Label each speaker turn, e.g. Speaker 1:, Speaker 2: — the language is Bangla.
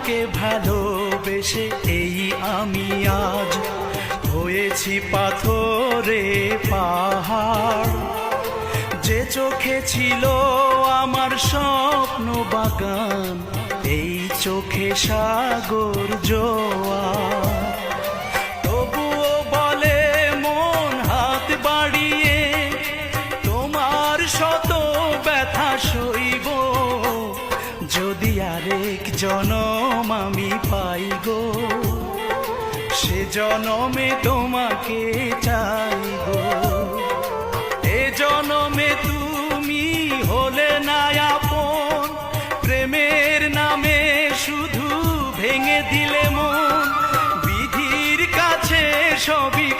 Speaker 1: তোমাকে ভালোবেসে এই আমি আজ হয়েছি পাথরে পাহাড়। যে চোখে ছিল আমার স্বপ্ন বাগান, এই চোখে সাগর জোয়ার। তবুও বলে মন হাত বাড়িয়ে, তোমার শত ব্যথা সইব যদি আরেক জনম আমি পাই গো। সে জনমে তোমাকে চাইব। এ জনমে তুমি হলে না আপন, প্রেমের নামে শুধু ভেঙে দিলে মন। বিধির কাছে সবই